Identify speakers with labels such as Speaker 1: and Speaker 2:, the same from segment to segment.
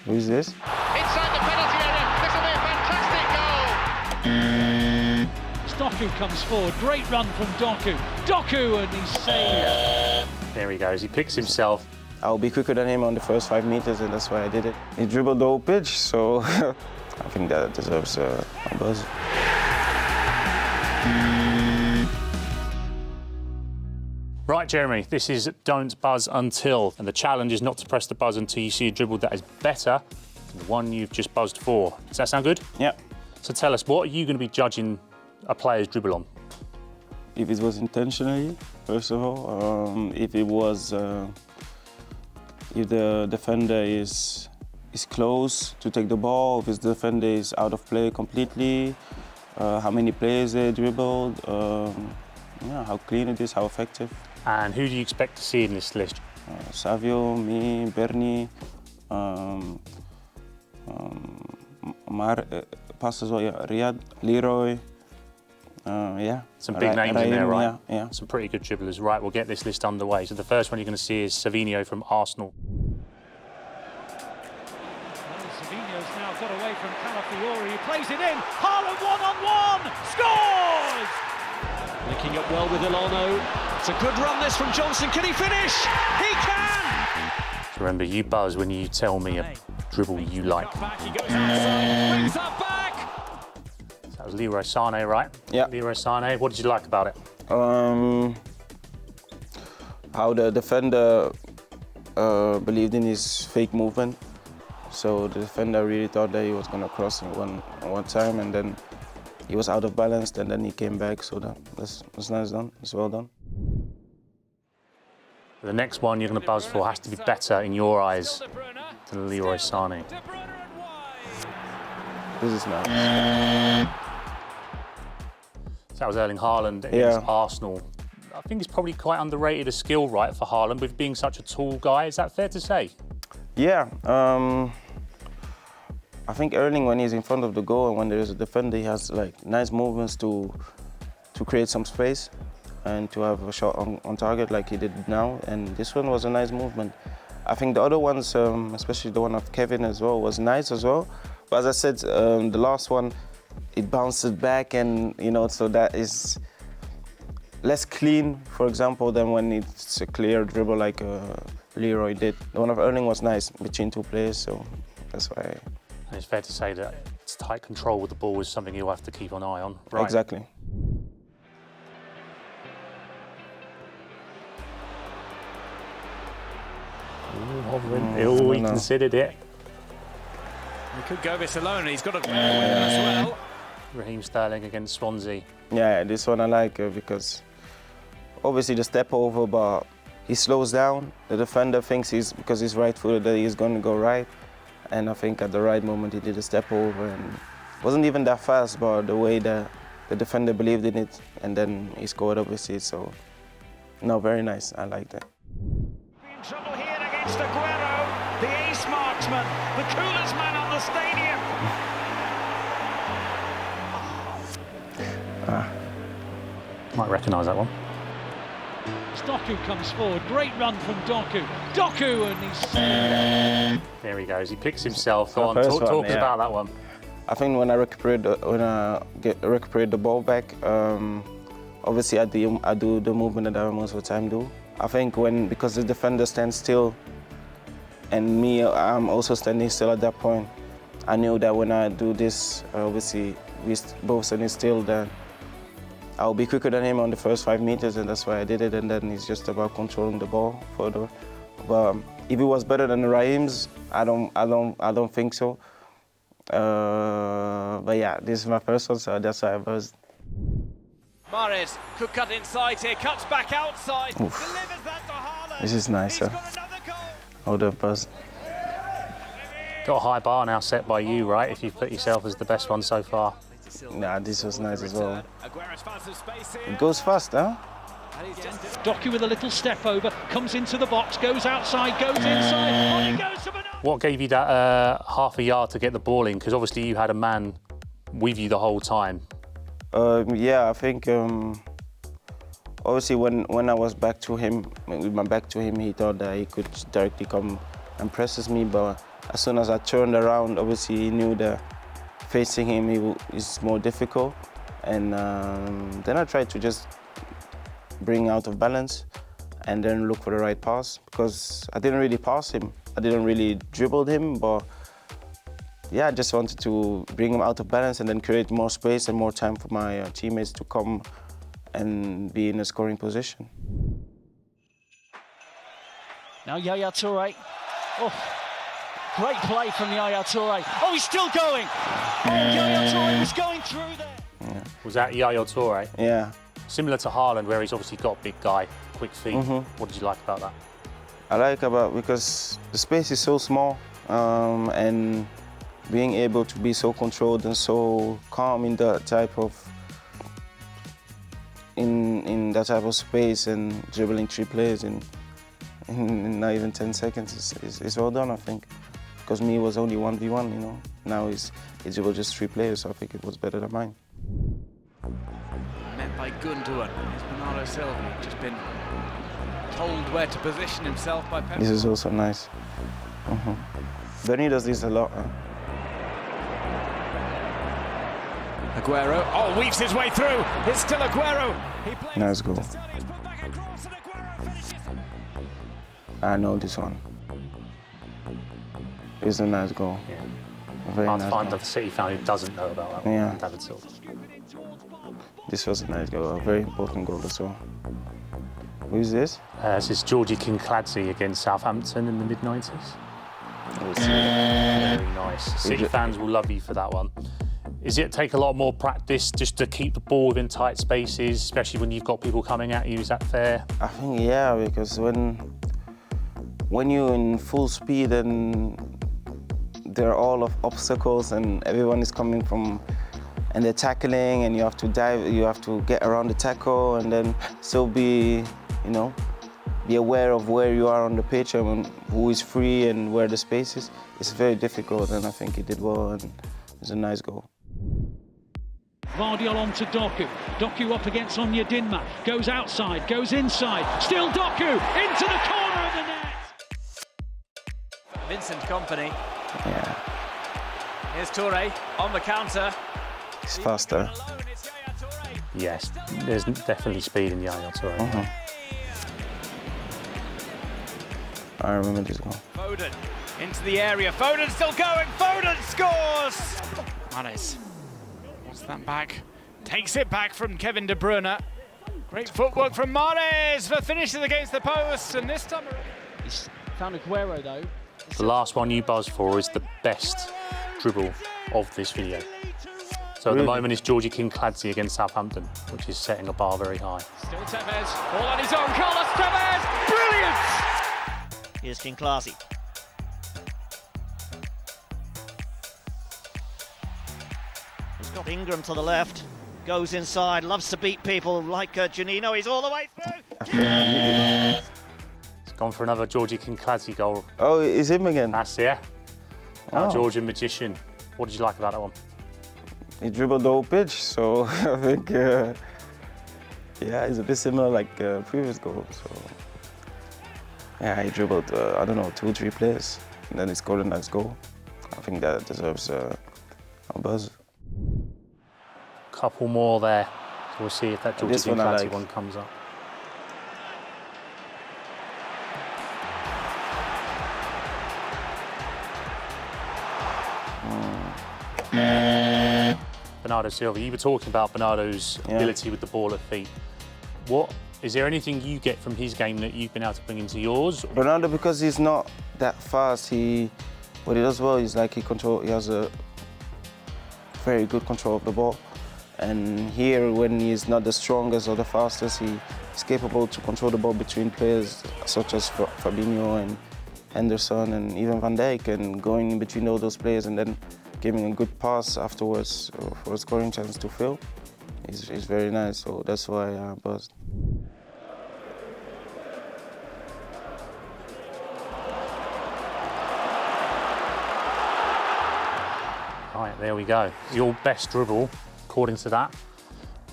Speaker 1: Who's this?
Speaker 2: Inside the penalty area, this will be a fantastic goal.
Speaker 3: Doku comes forward, great run from Doku, and he's saved.
Speaker 4: There he goes, he picks himself.
Speaker 1: I'll be quicker than him on the first 5 meters, and that's why I did it. He dribbled the whole pitch, so I think that deserves a buzz.
Speaker 4: Right, Jeremy, this is Don't Buzz Until, and the challenge is not to press the buzz until you see a dribble that is better than the one you've just buzzed for. Does that sound good?
Speaker 1: Yeah.
Speaker 4: So tell us, what are you going to be judging a player's dribble on?
Speaker 1: If it was intentionally, first of all, if it was, if the defender is close to take the ball, if his defender is out of play completely, how many players they dribbled, yeah, how clean it is, how effective.
Speaker 4: And who do you expect to see in this list?
Speaker 1: Savio, me, Bernie, Pass as well, yeah, Riyad, Leroy, yeah.
Speaker 4: Some big names in there, right?
Speaker 1: Yeah.
Speaker 4: Some pretty good dribblers. Right, we'll get this list underway. So the first one you're going to see is Savinho from Arsenal.
Speaker 3: Savinho's now got away from Calafiori, he plays it in, Haaland one-on-one, scores! Linking up well with Ilano, it's a good run this from Johnson, can he finish? He can!
Speaker 4: So remember, you buzz when you tell me a dribble you like.
Speaker 3: Back, he goes outside, brings that back!
Speaker 4: So that was Leroy Sané, right?
Speaker 1: Yeah.
Speaker 4: Leroy Sané, what did you like about it?
Speaker 1: How the defender believed in his fake movement. So the defender really thought that he was going to cross in one time, and then he was out of balance, and then he came back. So that's nice done. It's well done.
Speaker 4: The next one you're going to buzz for has to be better in your eyes than Leroy Sané.
Speaker 1: This is nice.
Speaker 4: So that was Erling Haaland against Arsenal. I think it's probably quite underrated a skill, right, for Haaland, with being such a tall guy. Is that fair to say?
Speaker 1: Yeah. I think Erling, when he's in front of the goal and when there's a defender, he has like nice movements to create some space and to have a shot on target like he did now. And this one was a nice movement. I think the other ones, especially the one of Kevin as well, was nice as well. But as I said, the last one, it bounced back, and so that is less clean, for example, than when it's a clear dribble like Leroy did. The one of Erling was nice between two players, so that's why.
Speaker 4: And it's fair to say that it's tight control with the ball is something you'll have to keep an eye on, right?
Speaker 1: Exactly.
Speaker 4: He considered it.
Speaker 3: He could go this alone, he's got a winner as well.
Speaker 4: Raheem Sterling against Swansea.
Speaker 1: Yeah, this one I like because obviously the step over, but he slows down. The defender thinks because he's right-footed that he's going to go right. And I think at the right moment he did a step over, and it wasn't even that fast, but the way the defender believed in it, and then he scored obviously. So, no, very nice. I like that.
Speaker 3: In trouble here against Aguero, the ace marksman, the coolest man on the stadium.
Speaker 4: Might recognise that one.
Speaker 3: Doku comes forward, great run from Doku, and he's saved.
Speaker 4: There he goes, he picks himself. Go on,
Speaker 1: first
Speaker 4: talk
Speaker 1: one,
Speaker 4: us
Speaker 1: yeah.
Speaker 4: about that one.
Speaker 1: I think when I recuperate the ball back, obviously I do the movement that I most of the time do. I think because the defender stands still, and me, I'm also standing still at that point. I knew that when I do this, obviously we both standing still, then I'll be quicker than him on the first 5 meters, and that's why I did it. And then it's just about controlling the ball further. But if it was better than the Raheem's, I don't think so. But yeah, this is my first one, so that's why I buzzed.
Speaker 3: Mahrez could cut inside here, cuts back outside,
Speaker 1: Oof.
Speaker 3: delivers that to Haaland.
Speaker 1: This is nice,
Speaker 3: He's got another goal.
Speaker 1: Hold up, buzz.
Speaker 4: Got a high bar now set by you, right, if you've put yourself as the best one so far.
Speaker 1: Nah, this was nice as well.
Speaker 3: Aguero's found some space here.
Speaker 1: It goes fast, huh?
Speaker 3: Doku with a little step over, comes into the box, goes outside, goes inside, on he goes to Bernardo.
Speaker 4: What gave you that half a yard to get the ball in? Because obviously you had a man with you the whole time.
Speaker 1: Yeah, I think obviously when I was back to him, with my back to him, he thought that he could directly come and press me, but as soon as I turned around, obviously he knew that facing him is more difficult. And then I tried to just bring out of balance and then look for the right pass, because I didn't really pass him. I didn't really dribble him, but yeah, I just wanted to bring him out of balance and then create more space and more time for my teammates to come and be in a scoring position.
Speaker 3: Now Yaya Touré. Oh, great play from Yaya Touré. Oh, he's still going. Oh, Yaya Touré was going through there.
Speaker 1: Yeah.
Speaker 4: Was that Yaya Touré?
Speaker 1: Yeah.
Speaker 4: Similar to Haaland, where he's obviously got a big guy, quick feet. What did you like about that?
Speaker 1: I like about because the space is so small, and being able to be so controlled and so calm in that type of space and dribbling 3 players in not even 10 seconds is well done, I think. Because me was only 1v1, you know. Now it's dribbled just 3 players, so I think it was better than mine.
Speaker 5: Met by Gundogan. It's Bernardo Silva, just been told where to position himself by Pep.
Speaker 1: This is also nice. Bernie does this a lot.
Speaker 5: Aguero, oh, weaves his way through. It's still Aguero.
Speaker 1: Nice goal. I know this one. It's a nice goal.
Speaker 4: Yeah.
Speaker 1: Very
Speaker 4: Hard
Speaker 1: nice
Speaker 4: to find
Speaker 1: goal.
Speaker 4: a City fan who doesn't know about that one.
Speaker 1: Yeah.
Speaker 4: David Silva.
Speaker 1: This was a nice goal, a very important goal as well. Who's this?
Speaker 4: This is Georgie Kincladze against Southampton in the mid-90s. Very nice. City fans will love you for that one. Is it take a lot more practice just to keep the ball within tight spaces, especially when you've got people coming at you? Is that fair? I
Speaker 1: think yeah, because when you're in full speed and there are all of obstacles and everyone is coming from and they're tackling and you have to dive, you have to get around the tackle and then still be, you know, be aware of where you are on the pitch and who is free and where the space is. It's very difficult, and I think he did well, and it's a nice goal.
Speaker 3: Gvardiol on to Doku. Doku up against Miedema. Goes outside, goes inside. Still Doku into the corner of the net.
Speaker 5: Vincent Kompany.
Speaker 1: Yeah.
Speaker 5: Here's Touré on the counter.
Speaker 1: He's faster.
Speaker 4: Yes, there's definitely speed in Yaya Touré.
Speaker 1: I remember this goal.
Speaker 5: Foden into the area. Foden still going. Foden scores. Mahrez wants that back. Takes it back from Kevin De Bruyne. Great footwork from Mahrez for finishes against the post, and this time
Speaker 3: he's found Aguero though.
Speaker 4: The last one you buzzed for is the best dribble of this video. So at the moment it's Georgie Kincladze against Southampton, which is setting a bar very high.
Speaker 5: Still Tevez, all on his own. Carlos Tevez, brilliant!
Speaker 6: Here's Kincladze. He's got Ingram to the left, goes inside, loves to beat people like Janino. He's all the way through.
Speaker 4: He's gone for another Georgie Kincladze goal.
Speaker 1: Oh, it's him again?
Speaker 4: That's Our Georgian magician. What did you like about that one?
Speaker 1: He dribbled the whole pitch, so I think, yeah, it's a bit similar like previous goal. So, yeah, he dribbled, I don't know, 2 or 3 players, and then he scored a nice goal. I think that deserves a buzz.
Speaker 4: Couple more there. So we'll see if that Georgie Kincladze one comes up. Bernardo Silva, you were talking about Bernardo's ability with the ball at feet. Is there anything you get from his game that you've been able to bring into yours?
Speaker 1: Bernardo, because he's not that fast, what he does well is like he has a very good control of the ball. And here, when he's not the strongest or the fastest, he's capable to control the ball between players such as Fabinho and Henderson and even Van Dijk, and going in between all those players and then giving a good pass afterwards for a scoring chance to Phil. It's very nice, so that's why I buzzed.
Speaker 4: Right, there we go. Your best dribble, according to that,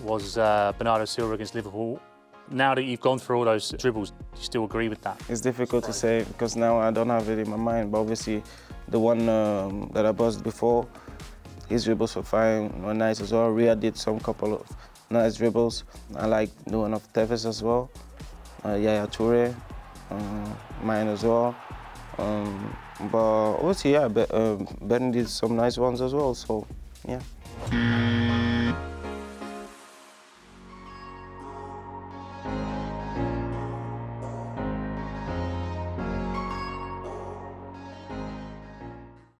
Speaker 4: was Bernardo Silva against Liverpool. Now that you've gone through all those dribbles, do you still agree with that?
Speaker 1: It's difficult to say because now I don't have it in my mind, but obviously the one that I buzzed before, his dribbles were fine, were nice as well. Ria did some couple of nice dribbles. I like the one of Tevez as well. Yaya Touré, mine as well. But obviously, yeah, Ben did some nice ones as well, so yeah.